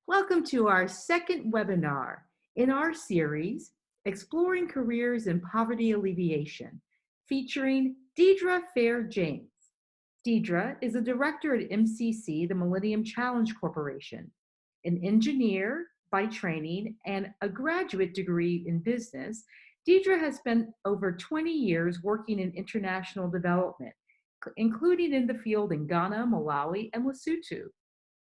Welcome to our second webinar in our series, Exploring Careers in Poverty Alleviation, featuring Deidra Fair James. Deidra is a director at MCC, the Millennium Challenge Corporation, an engineer by training and a graduate degree in business. Deidra has spent over 20 years working in international development, including in the field in Ghana, Malawi, and Lesotho.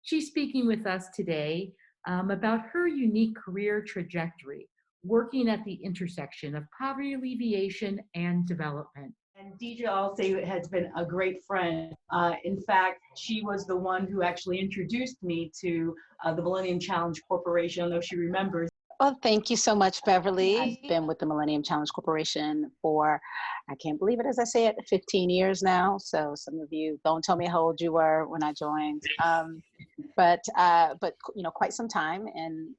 She's speaking with us today about her unique career trajectory, working at the intersection of poverty alleviation and development. And Deidra also has been a great friend. In fact, she was the one who actually introduced me to the Millennium Challenge Corporation. I don't know if she remembers. Well, thank you so much, Beverly. I've been with the Millennium Challenge Corporation for, I can't believe it, as I say it, 15 years now. So some of you, don't tell me how old you were when I joined. But you know, quite some time. And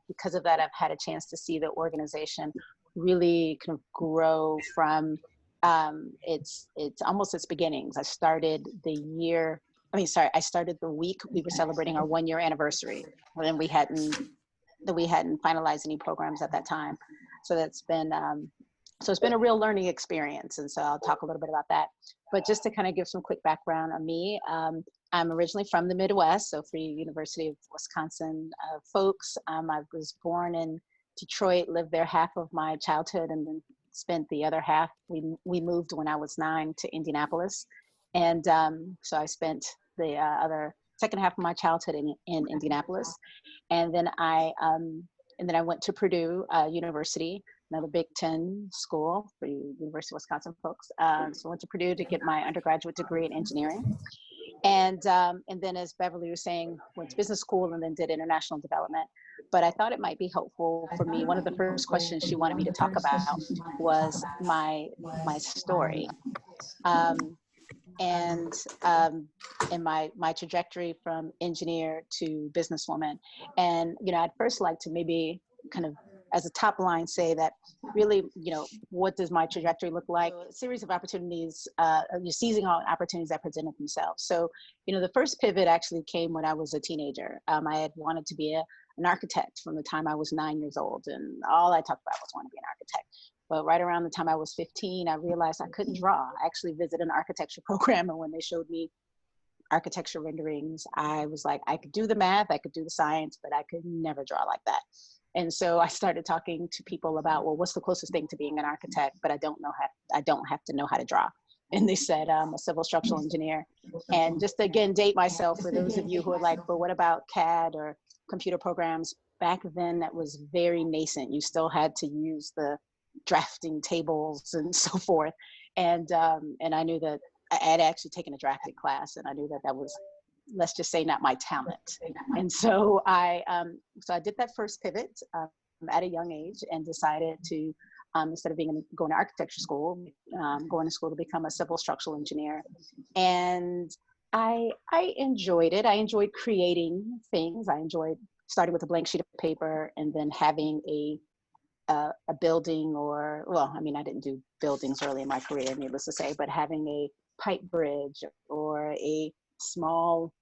because of that, I've had a chance to see the organization really kind of grow from it's almost its beginnings. I started the week we were celebrating our 1-year anniversary. And we hadn't finalized any programs at that time. So that's been, so it's been a real learning experience. And so I'll talk a little bit about that. But just to kind of give some quick background on me, I'm originally from the Midwest, so Free University of Wisconsin folks. I was born in Detroit, lived there half of my childhood, and then spent the other half. We moved when I was 9 to Indianapolis. And so I spent the other second half of my childhood in Indianapolis. And then I went to Purdue University, another Big Ten school for University of Wisconsin folks. So I went to Purdue to get my undergraduate degree in engineering. And then, as Beverly was saying, went to business school and then did international development. But I thought it might be helpful for me. One of the first questions she wanted me to talk about was my story. And my trajectory from engineer to businesswoman. And, you know, I'd first like to maybe kind of as a top line say that really, you know, what does my trajectory look like? A series of opportunities, you're seizing on opportunities that presented themselves. So, you know, the first pivot actually came when I was a teenager. I had wanted to be an architect from the time I was 9 years old. And all I talked about was wanting to be an architect. But right around the time I was 15, I realized I couldn't draw. I actually visited an architecture program, and when they showed me architecture renderings, I was like, I could do the math, I could do the science, but I could never draw like that. And so I started talking to people about, well, what's the closest thing to being an architect? But I don't have to know how to draw. And they said, I'm a civil structural engineer. And just to, again, date myself for those of you who are like, well, what about CAD or computer programs? Back then, that was very nascent. You still had to use the drafting tables and so forth. And I knew that I had actually taken a drafting class, and I knew that was, let's just say, not my talent. And so I did that first pivot at a young age and decided to, instead of going to architecture school, going to school to become a civil structural engineer. And I enjoyed it. I enjoyed creating things. I enjoyed starting with a blank sheet of paper and then having a building, or, well, I mean, I didn't do buildings early in my career, needless to say, but having a pipe bridge or a small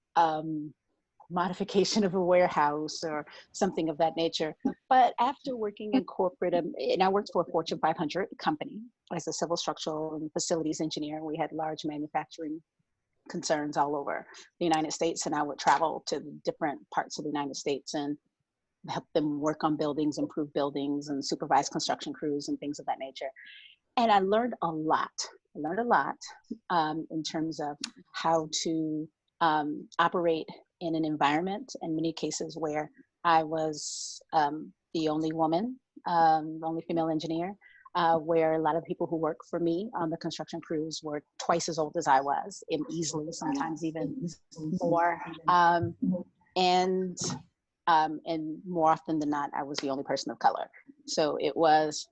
modification of a warehouse or something of that nature. But after working in corporate, and I worked for a Fortune 500 company as a civil structural and facilities engineer. We had large manufacturing concerns all over the United States, and I would travel to different parts of the United States and help them work on buildings, improve buildings, and supervise construction crews and things of that nature. And I learned a lot. In terms of how to operate in an environment, in many cases where I was the only woman, only female engineer, where a lot of people who worked for me on the construction crews were twice as old as I was, and easily, sometimes even more. And more often than not, I was the only person of color. So it was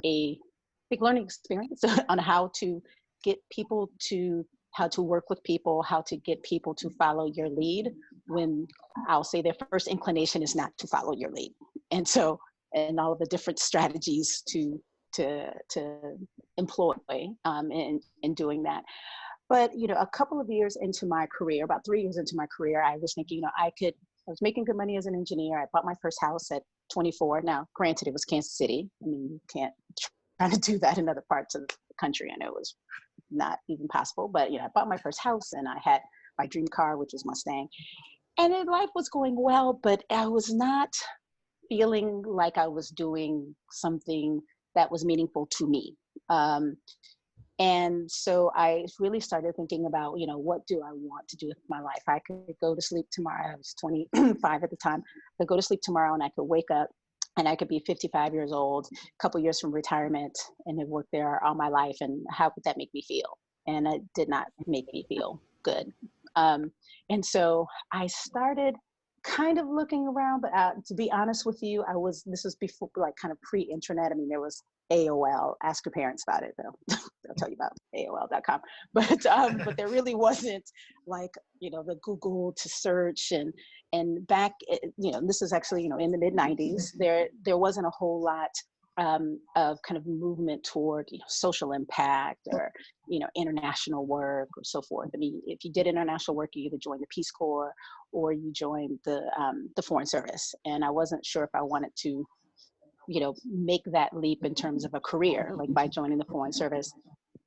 a big learning experience on how to get people to, how to work with people, how to get people to follow your lead when, I'll say, their first inclination is not to follow your lead. And so, and all of the different strategies to employ in doing that. But, you know, a couple of years into my career, about 3 years into my career, I was thinking, you know, I was making good money as an engineer. I bought my first house at 24. Now, granted, it was Kansas City. I mean, you can't try to do that in other parts of the country. I know it was not even possible, but, you know, I bought my first house and I had my dream car, which was Mustang. And then life was going well, but I was not feeling like I was doing something that was meaningful to me. And so I really started thinking about, you know, what do I want to do with my life? I could go to sleep tomorrow. I was 25 at the time. I could go to sleep tomorrow and I could wake up and I could be 55 years old, a couple years from retirement, and have worked there all my life. And how would that make me feel? And it did not make me feel good. And so I started kind of looking around, but to be honest with you, this was before, like, kind of pre-internet. I mean, there was AOL, ask your parents about it, they'll tell you about AOL.com, but there really wasn't, like, you know, the Google to search, and back, you know, this is actually, you know, in the mid 90s, there wasn't a whole lot of kind of movement toward, you know, social impact or, you know, international work or so forth. I mean, if you did international work, you either joined the Peace Corps or you joined the Foreign Service. And I wasn't sure if I wanted to, you know, make that leap in terms of a career, like by joining the Foreign Service.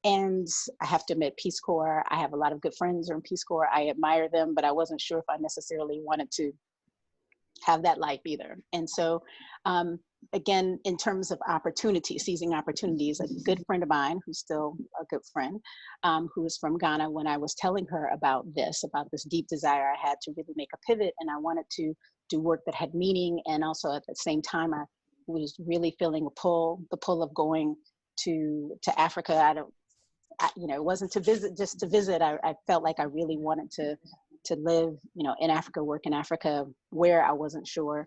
And I have to admit, Peace Corps, I have a lot of good friends who are in Peace Corps. I admire them, but I wasn't sure if I necessarily wanted to have that life either. And so, again, in terms of opportunity, seizing opportunities, a good friend of mine, who's still a good friend, who is from Ghana, when I was telling her about this deep desire I had to really make a pivot, and I wanted to do work that had meaning, and also at the same time, I was really feeling the pull of going to Africa. You know, it wasn't to visit, just to visit. I felt like I really wanted to live, you know, in Africa, work in Africa, where I wasn't sure.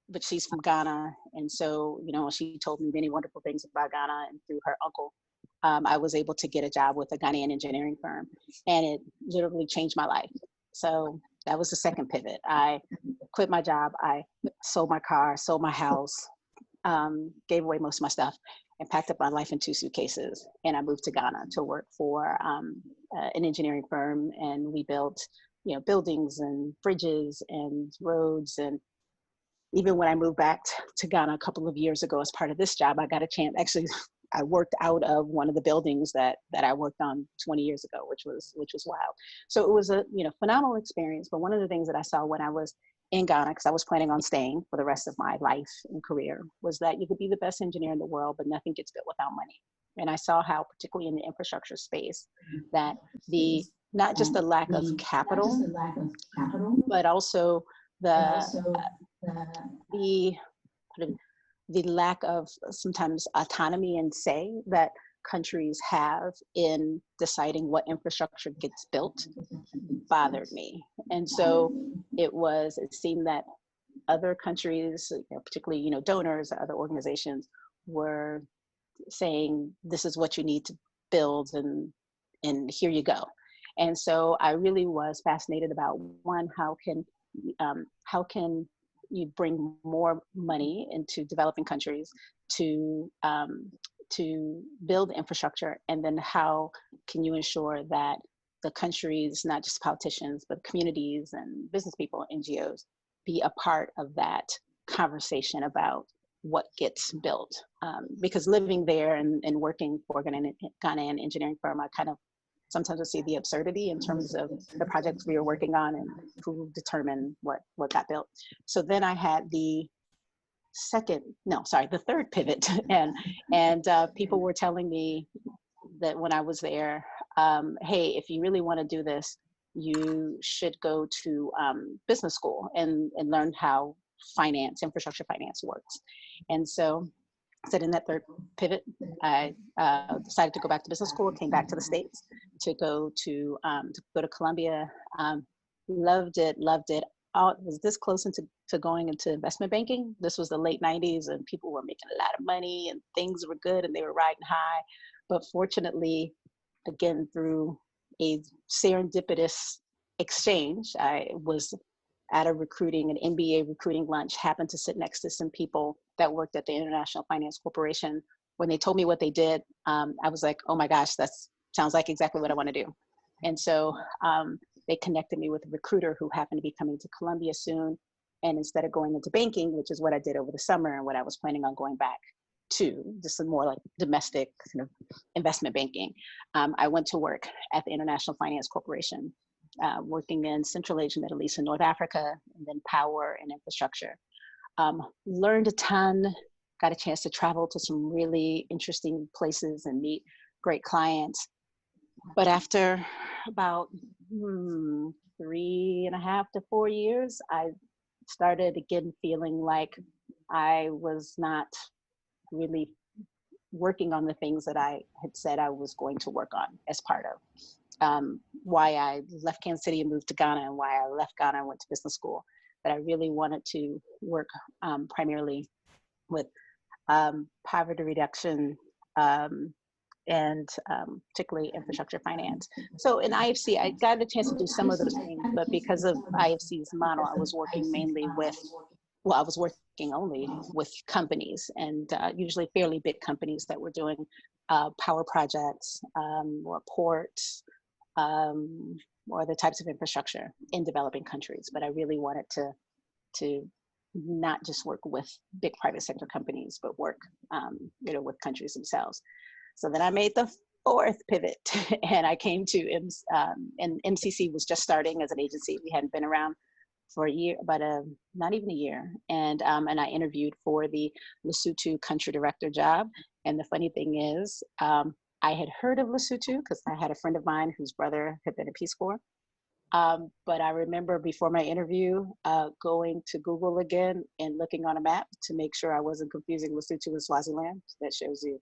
But she's from Ghana. And so, you know, she told me many wonderful things about Ghana, and through her uncle, I was able to get a job with a Ghanaian engineering firm, and it literally changed my life. So that was the second pivot. I quit my job. I sold my car, sold my house, gave away most of my stuff, and packed up my life in 2 suitcases. And I moved to Ghana to work for an engineering firm. And we built, you know, buildings and bridges and roads. And even when I moved back to Ghana a couple of years ago as part of this job, I got a chance, actually, I worked out of one of the buildings that I worked on 20 years ago, which was wild. So it was a, you know, phenomenal experience. But one of the things that I saw when I was in Ghana, because I was planning on staying for the rest of my life and career, was that you could be the best engineer in the world, but nothing gets built without money. And I saw how, particularly in the infrastructure space, that not just the lack of capital, but also the lack of sometimes autonomy and say that countries have in deciding what infrastructure gets built bothered me. And so it seemed that other countries, you know, particularly, you know, donors or other organizations, were saying, this is what you need to build, and here you go. And so I really was fascinated about, one, how can you bring more money into developing countries to build infrastructure, and then how can you ensure that the countries, not just politicians, but communities and business people, NGOs, be a part of that conversation about what gets built. Because living there and working for a Ghanaian engineering firm, I kind of sometimes I see the absurdity in terms of the projects we were working on and who determined what got built. So then I had the third pivot, and people were telling me that when I was there, hey, if you really want to do this, you should go to business school and learn how infrastructure finance works. And so in that third pivot, I decided to go back to business school, came back to the States to go to Columbia. Loved it. Was this close to going into investment banking. This was the late 90s, and people were making a lot of money and things were good and they were riding high. But fortunately, again, through a serendipitous exchange, I was at an MBA recruiting lunch, happened to sit next to some people that worked at the International Finance Corporation. When they told me what they did, I was like, oh my gosh, that sounds like exactly what I want to do. And so they connected me with a recruiter who happened to be coming to Columbia soon. And instead of going into banking, which is what I did over the summer and what I was planning on going back to, just some more like domestic kind of investment banking, I went to work at the International Finance Corporation, working in Central Asia, Middle East, and North Africa, and then power and infrastructure. Learned a ton, got a chance to travel to some really interesting places and meet great clients. But after about 3.5 to 4 years, I started again feeling like I was not really working on the things that I had said I was going to work on as part of why I left Kansas City and moved to Ghana, and why I left Ghana and went to business school. That I really wanted to work primarily with poverty reduction and particularly infrastructure finance. So in IFC, I got a chance to do some of those things, but because of IFC's model, I was working mainly with, well, I was working only with companies, and usually fairly big companies that were doing power projects or ports or other types of infrastructure in developing countries. But I really wanted to not just work with big private sector companies, but work with countries themselves. So then I made the fourth pivot, and I came to and MCC was just starting as an agency. We hadn't been around for a year, but not even a year. And I interviewed for the Lesotho country director job. And the funny thing is, I had heard of Lesotho because I had a friend of mine whose brother had been a Peace Corps. But I remember before my interview, going to Google again and looking on a map to make sure I wasn't confusing Lesotho with Swaziland. That shows you.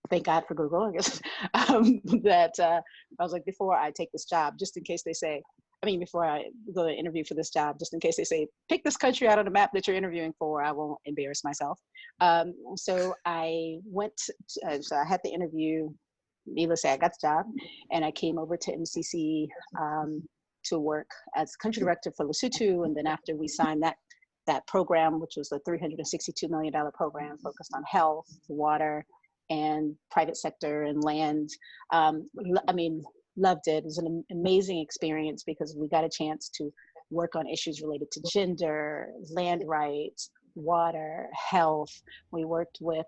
Thank God for Google, I guess, that I was like, before I take this job, just in case they say, before I go to interview for this job, just in case they say, pick this country out on the map that you're interviewing for, I won't embarrass myself. So I went, so I had the interview, needless to say, I got the job, and I came over to MCC to work as country director for Lesotho. And then after we signed that program, which was a $362 million program focused on health, water, and private sector and land. Loved it. It was an amazing experience because we got a chance to work on issues related to gender, land rights, water, health. We worked with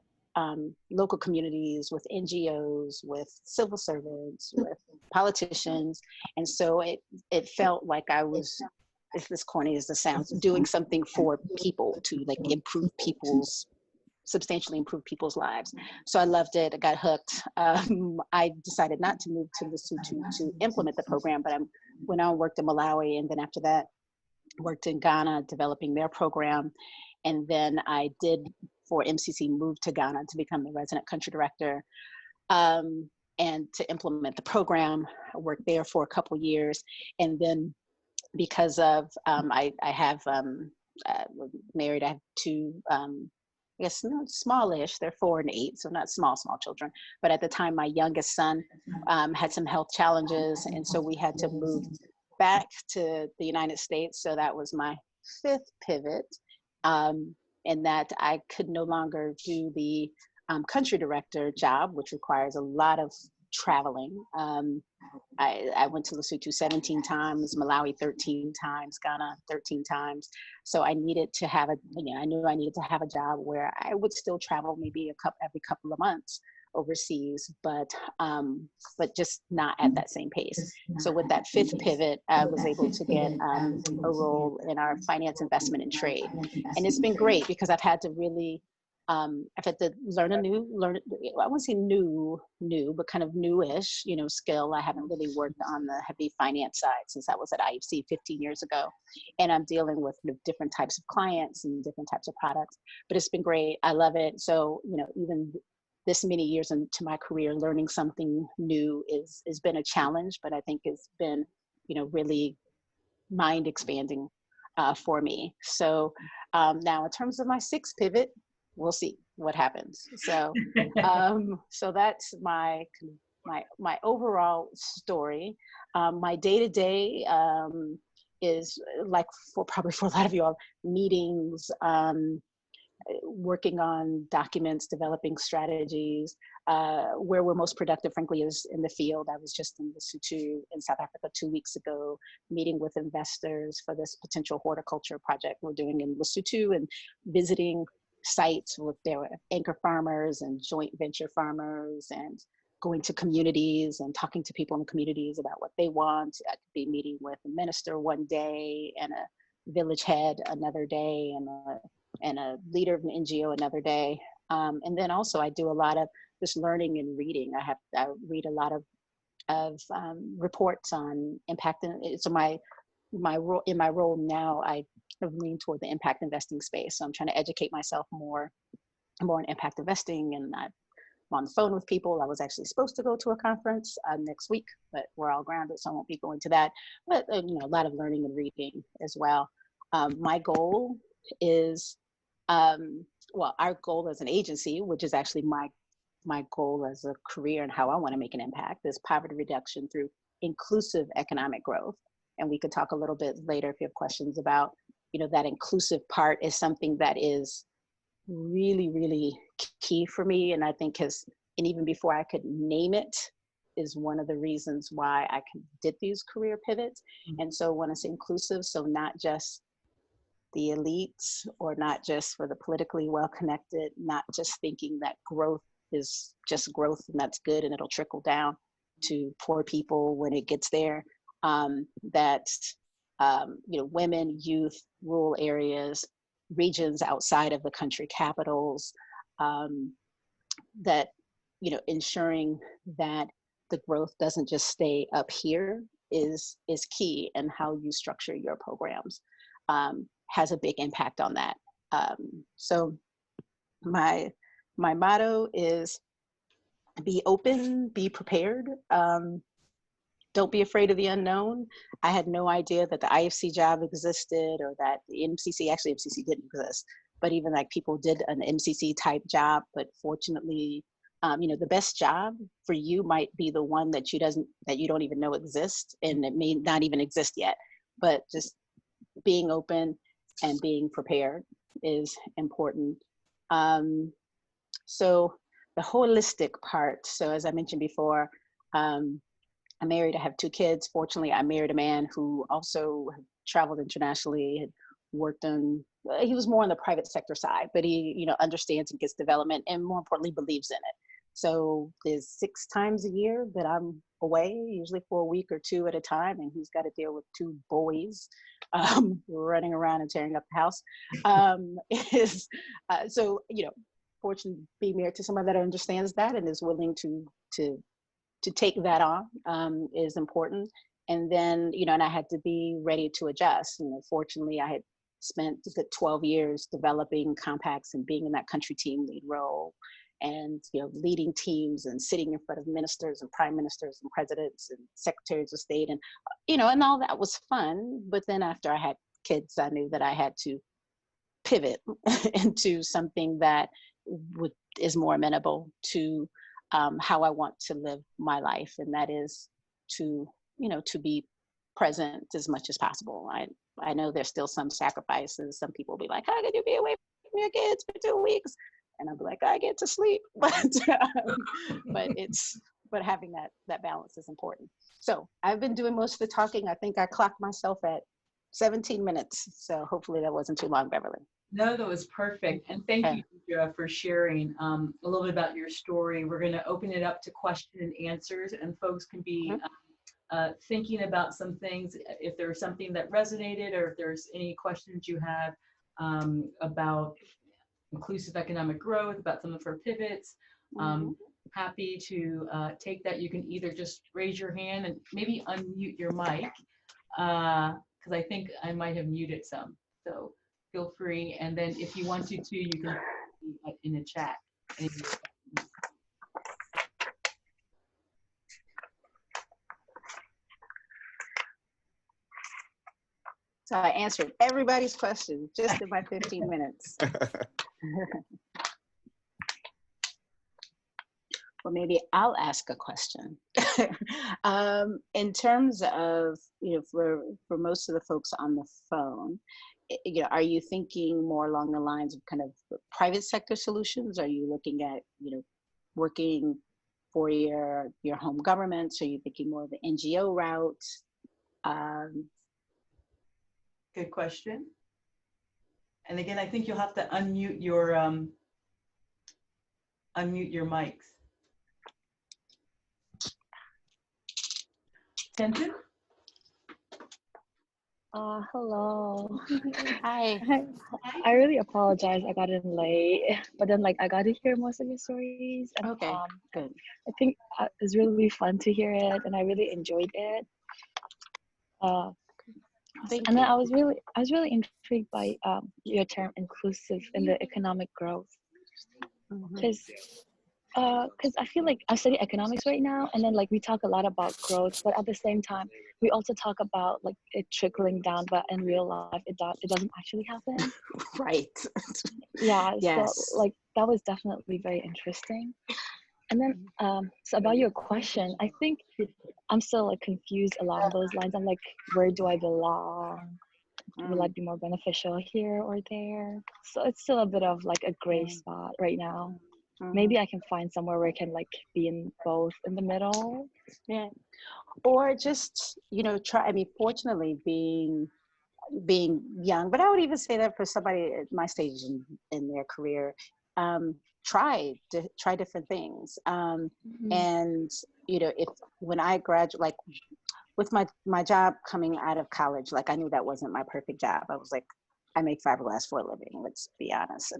local communities, with NGOs, with civil servants, with politicians. And so it felt like I was, if this corny as this sounds, doing something for people to like substantially improve people's lives. So I loved it. I got hooked. I decided not to move to Lesotho to implement the program, but I went on and worked in Malawi. And then after that, worked in Ghana, developing their program. And then I did, for MCC, move to Ghana to become the resident country director and to implement the program. I worked there for a couple years. And then because of, I have married, I have two, I guess smallish, they're 4 and 8, so not small children. But at the time, my youngest son had some health challenges. And so we had to move back to the United States. So that was my 5th pivot, in that I could no longer do the country director job, which requires a lot of traveling. I went to Lesotho 17 times, Malawi 13 times, Ghana 13 times. So I needed to have I knew I needed to have a job where I would still travel maybe every couple of months overseas, but just not at that same pace. So with that 5th pivot, I was able to get a role in our finance, investment, and trade. And it's been great because I've had to really I've had to learn I wouldn't say new, but kind of newish, skill. I haven't really worked on the heavy finance side since I was at IFC 15 years ago. And I'm dealing with different types of clients and different types of products, but it's been great. I love it. So, even this many years into my career, learning something new has been a challenge, but I think it's been, really mind expanding for me. So now in terms of my 6th pivot, we'll see what happens. So, so that's my overall story. My day-to-day is like probably for a lot of you all, meetings, working on documents, developing strategies. Where we're most productive, frankly, is in the field. I was just in Lesotho in South Africa 2 weeks ago, meeting with investors for this potential horticulture project we're doing in Lesotho, and visiting sites with their anchor farmers and joint venture farmers, and going to communities and talking to people in the communities about what they want. I could be meeting with a minister one day and a village head another day, and a leader of an NGO another day. And then also I do a lot of just learning and reading. I read a lot of reports on impact. And so my role now, I lean toward the impact investing space. So I'm trying to educate myself more in impact investing, and I'm on the phone with people. I was actually supposed to go to a conference next week, but we're all grounded, so I won't be going to that. But a lot of learning and reading as well. My goal is, our goal as an agency, which is actually my goal as a career and how I want to make an impact, is poverty reduction through inclusive economic growth. And we could talk a little bit later if you have questions about, that inclusive part is something that is really, really key for me. And I think and even before I could name it, is one of the reasons why I did these career pivots. And so when I say inclusive, so not just the elites, or not just for the politically well-connected, not just thinking that growth is just growth and that's good and it'll trickle down to poor people when it gets there. Women, youth, rural areas, regions outside of the country capitals, that, ensuring that the growth doesn't just stay up here is key, and how you structure your programs has a big impact on that. So my motto is be open, be prepared. Don't be afraid of the unknown. I had no idea that the IFC job existed, or that the MCC didn't exist, but even like people did an MCC type job. But fortunately, the best job for you might be the one that you don't even know exists, and it may not even exist yet. But just being open and being prepared is important. So the holistic part. So as I mentioned before, I'm married, I have 2 kids. Fortunately, I married a man who also traveled internationally, had worked he was more on the private sector side, but he, understands and gets development, and more importantly, believes in it. So there's 6 times a year that I'm away, usually for a week or 2 at a time, and he's got to deal with 2 boys running around and tearing up the house. So, fortunately, being married to someone that understands that and is willing to take that on is important. And then, and I had to be ready to adjust. Fortunately, I had spent 12 years developing compacts and being in that country team lead role, and, leading teams and sitting in front of ministers and prime ministers and presidents and secretaries of state, and, and all that was fun. But then after I had kids, I knew that I had to pivot into something that is more amenable to how I want to live my life, and that is to be present as much as possible. I know there's still some sacrifices. Some people will be like, "How could you be away from your kids for 2 weeks?" And I'll be like, "I get to sleep," but having that balance is important. So I've been doing most of the talking. I think I clocked myself at 17 minutes. So hopefully that wasn't too long, Beverly. No, that was perfect. And thank you, Deidra, for sharing a little bit about your story. We're going to open it up to question and answers, and folks can be thinking about some things. If there's something that resonated, or if there's any questions you have about inclusive economic growth, about some of her pivots, happy to take that. You can either just raise your hand and maybe unmute your mic, because I think I might have muted some. So feel free. And then if you want to, you can in the chat. So I answered everybody's questions just in my 15 minutes. Well, maybe I'll ask a question. In terms of, for most of the folks on the phone, are you thinking more along the lines of kind of private sector solutions? Are you looking at, working for your home governments? Are you thinking more of the NGO route? Good question. And again, I think you'll have to unmute your mics. Tenton? Hello. Hi. I really apologize. I got in late, but then I got to hear most of your stories, and Okay, good. I think it's really fun to hear it, and I really enjoyed it. Thank And you. then I was really intrigued by your term inclusive in the economic growth, because I feel like I'm studying economics right now, and then we talk a lot about growth, but at the same time we also talk about it trickling down, but in real life it doesn't actually happen. Right. Yeah. Yes. So that was definitely very interesting. And then so about your question, I think I'm still confused along those lines. I'm like, where do I belong? Will I be more beneficial here or there? So it's still a bit of a gray spot right now. Maybe I can find somewhere where I can be in both in the middle. Yeah. Or just, try, fortunately being young, but I would even say that for somebody at my stage in their career, try different things. And, if when I graduate, with my job coming out of college, I knew that wasn't my perfect job. I was like, I make fiberglass for a living. Let's be honest.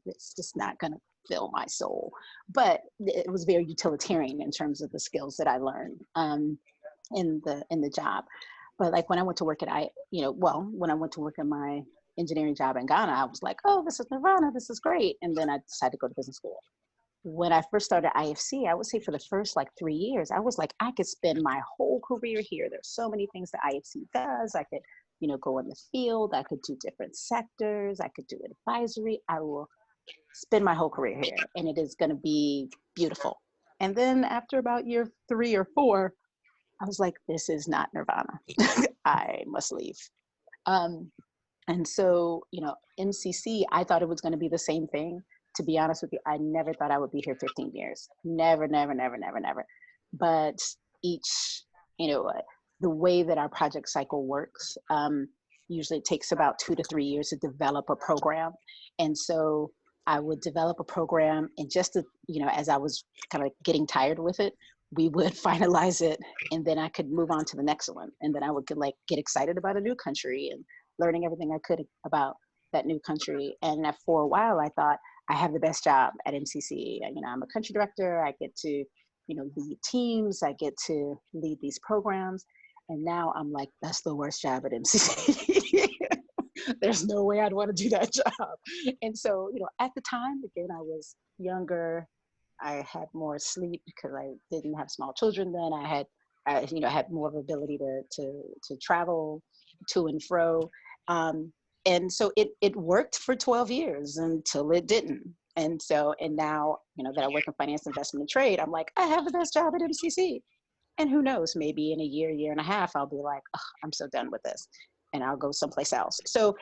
It's just not going to fill my soul. But it was very utilitarian in terms of the skills that I learned in the job. But when I went to work when I went to work at my engineering job in Ghana, I was like, oh, this is nirvana. This is great. And then I decided to go to business school. When I first started IFC, I would say for the first 3 years, I was like, I could spend my whole career here. There's so many things that IFC does. I could, go in the field. I could do different sectors. I could do advisory. I will spend my whole career here, and it is going to be beautiful. And then after about year 3 or 4, I was like, this is not nirvana. I must leave. And so, MCC, I thought it was going to be the same thing. To be honest with you, I never thought I would be here 15 years. Never, never, never, never, never. But each, the way that our project cycle works, usually it takes about 2 to 3 years to develop a program. And so I would develop a program, and just to, as I was kind of getting tired with it, we would finalize it, and then I could move on to the next one. And then I would get excited about a new country and learning everything I could about that new country. And for a while, I thought, I have the best job at MCC. I'm a country director. I get to, lead teams. I get to lead these programs. And now I'm like, that's the worst job at MCC. There's no way I'd want to do that job. And so, at the time, again, I was younger. I had more sleep because I didn't have small children then. I had more of ability to travel to and fro. And so it worked for 12 years until it didn't. And now, that I work in finance, investment, and trade, I'm like, I have the best job at MCC. And who knows, maybe in a year and a half, I'll be like, oh, I'm so done with this, and I'll go someplace else. So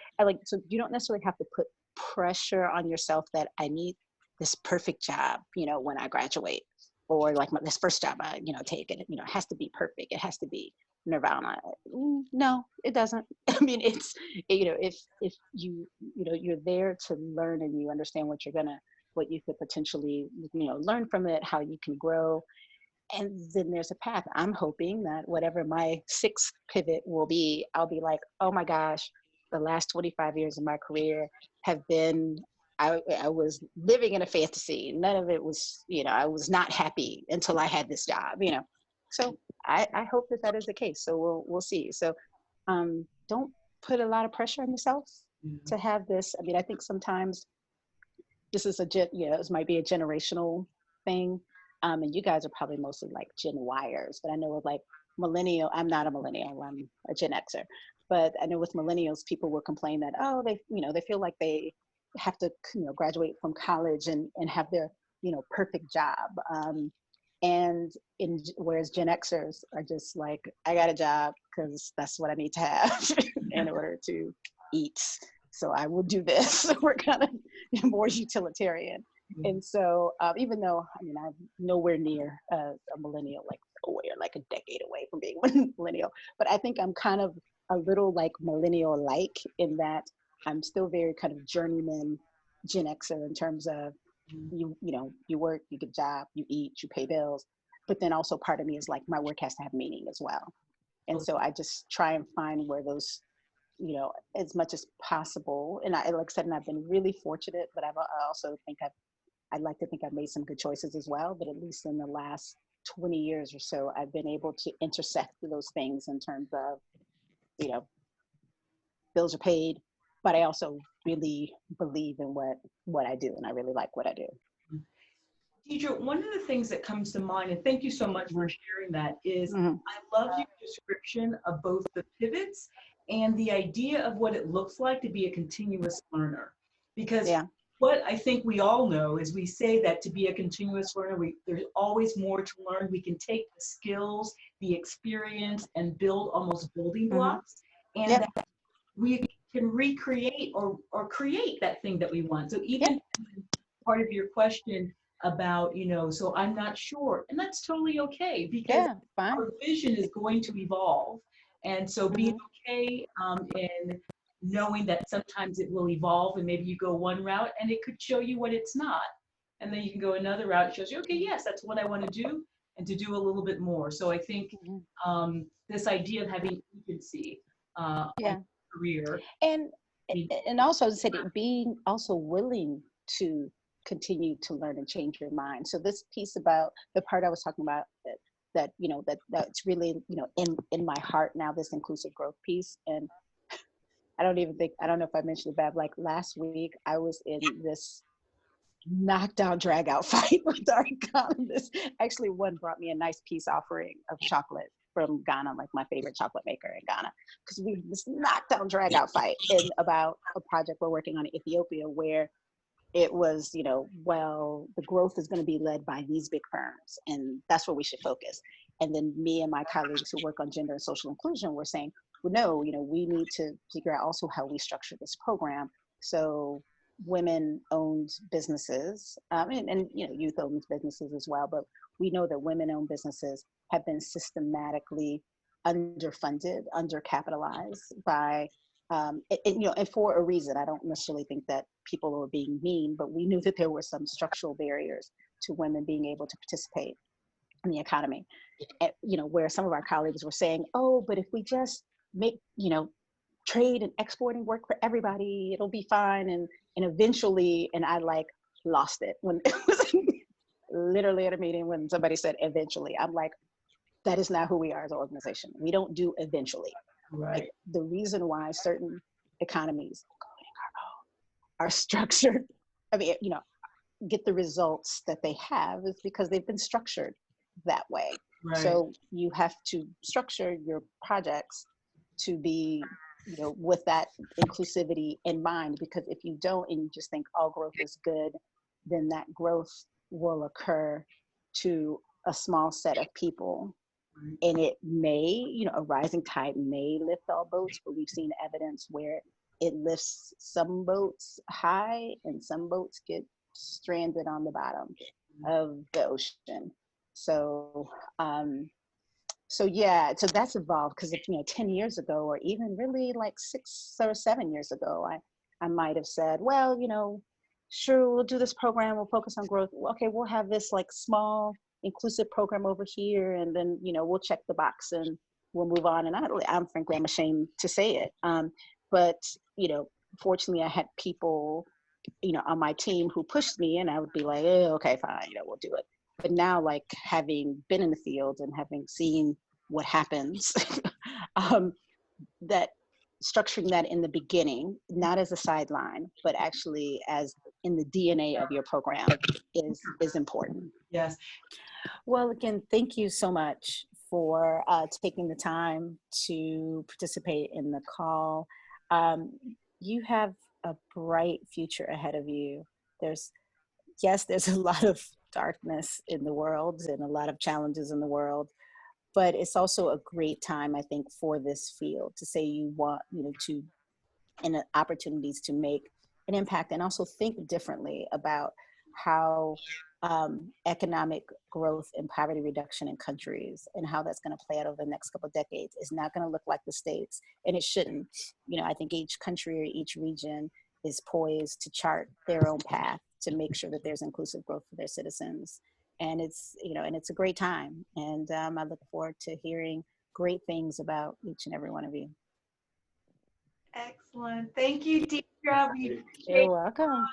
so you don't necessarily have to put pressure on yourself that I need this perfect job, when I graduate, or this first job I, take it, it has to be perfect. It has to be nirvana. No, it doesn't. It's, if you, you're there to learn, and you understand what you could potentially, learn from it, how you can grow. And then there's a path. I'm hoping that whatever my 6th pivot will be, I'll be like, oh my gosh, the last 25 years of my career have been, I was living in a fantasy. None of it was, I was not happy until I had this job, So I hope that is the case. So we'll see. So don't put a lot of pressure on yourself to have this. I think sometimes this is this might be a generational thing. And you guys are probably mostly Gen Yers, but I know with millennial, I'm not a millennial, I'm a Gen Xer. But I know with millennials, people will complain that, oh, they feel like they have to, graduate from college and have their, perfect job. Whereas Gen Xers are just like, I got a job because that's what I need to have in order to eat. So I will do this. We're kind of more utilitarian. And so even though, I mean, I'm nowhere near a millennial, like nowhere, like a decade away from being one millennial, but I think I'm kind of a little like millennial-like in that I'm still very kind of journeyman Gen Xer in terms of you know, you work, you get a job, you eat, you pay bills, but then also part of me is like my work has to have meaning as well. And so I just try and find where those, you know, as much as possible. And I, like I said, and I've been really fortunate, but I also think I'd like to think I've made some good choices as well, but at least in the last 20 years or so, I've been able to intersect those things in terms of, you know, bills are paid, but I also really believe in what I do, and I really like what I do. Deidra, one of the things that comes to mind, and thank you so much for sharing that, is I love your description of both the pivots and the idea of what it looks like to be a continuous learner. Because what I think we all know is we say that to be a continuous learner, there's always more to learn. We can take the skills, the experience, and build almost building blocks, and that we can recreate or create that thing that we want. So even part of your question about, you know, so I'm not sure, and that's totally okay, because our vision is going to evolve. And so being okay in knowing that sometimes it will evolve, and maybe you go one route and it could show you what it's not. And then you can go another route, it shows you, okay, yes, that's what I want to do, and to do a little bit more. So I think this idea of having agency career. And also said it being also willing to continue to learn and change your mind. So this piece about the part I was talking about that you know, that's really, you know, in my heart now, this inclusive growth piece. And I don't know if I mentioned it, but like last week I was in this knockdown drag out fight with our economist. Actually, one brought me a nice peace offering of chocolate from Ghana, like my favorite chocolate maker in Ghana, because we this knockdown drag out fight about a project we're working on in Ethiopia, where it was, you know, well, the growth is going to be led by these big firms, and that's where we should focus. And then me and my colleagues who work on gender and social inclusion were saying, well, no, you know, we need to figure out also how we structure this program. So women-owned businesses, and you know, youth-owned businesses as well, but we know that women-owned businesses have been systematically underfunded, undercapitalized by, you know, and for a reason. I don't necessarily think that people were being mean, but we knew that there were some structural barriers to women being able to participate in the economy. And, you know, where some of our colleagues were saying, oh, but if we just make, you know, trade and exporting work for everybody, it'll be fine. And eventually, and I like lost it when it was literally at a meeting when somebody said eventually. I'm like, that is not who we are as an organization. We don't do eventually. Right. Like, the reason why certain economies are structured, I mean, you know, get the results that they have is because they've been structured that way. Right. So you have to structure your projects to be, you know, with that inclusivity in mind, because if you don't and you just think all growth is good, then that growth will occur to a small set of people. And it may, you know, a rising tide may lift all boats, but we've seen evidence where it lifts some boats high and some boats get stranded on the bottom of the ocean. So, so that's evolved, because if, you know, 10 years ago, or even really like 6 or 7 years ago, I might have said, well, you know, sure, we'll do this program, we'll focus on growth. Okay, we'll have this like small inclusive program over here, and then, you know, we'll check the box and we'll move on. And I'm frankly, I'm ashamed to say it. But, you know, fortunately I had people, you know, on my team who pushed me, and I would be like, okay, fine, you know, we'll do it. But now, like, having been in the field and having seen what happens, that structuring that in the beginning, not as a sideline, but actually as in the DNA of your program is important. Yes. Well, again, thank you so much for taking the time to participate in the call. You have a bright future ahead of you. There's a lot of darkness in the world and a lot of challenges in the world, but it's also a great time, I think, for this field to say you want, you know, to, and opportunities to make an impact, and also think differently about how economic growth and poverty reduction in countries and how that's going to play out over the next couple of decades is not going to look like the States, and it shouldn't. You know, I think each country or each region is poised to chart their own path to make sure that there's inclusive growth for their citizens. And it's, you know, and it's a great time. And I look forward to hearing great things about each and every one of you. Excellent. Thank you, Deidra. We appreciate You're welcome.